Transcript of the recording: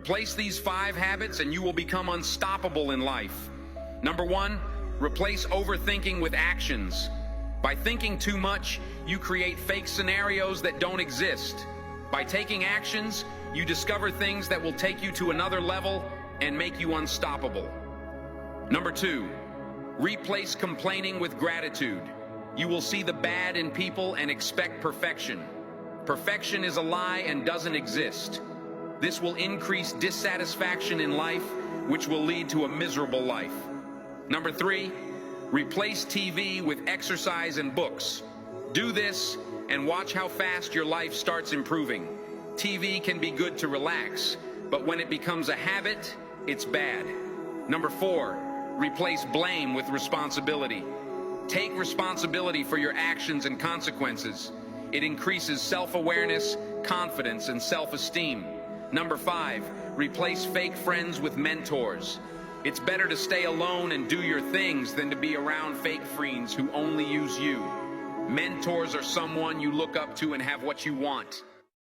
Replace these 5 habits and you will become unstoppable in life. Number 1, replace overthinking with actions. By thinking too much, you create fake scenarios that don't exist. By taking actions, you discover things that will take you to another level and make you unstoppable. Number 2, replace complaining with gratitude. You will see the bad in people and expect perfection. Perfection is a lie and doesn't exist. This will increase dissatisfaction in life, which will lead to a miserable life. Number 3, replace TV with exercise and books. Do this and watch how fast your life starts improving. TV can be good to relax, but when it becomes a habit, it's bad. Number 4, replace blame with responsibility. Take responsibility for your actions and consequences. It increases self-awareness, confidence, and self-esteem. Number 5, replace fake friends with mentors. It's better to stay alone and do your things than to be around fake friends who only use you. Mentors are someone you look up to and have what you want.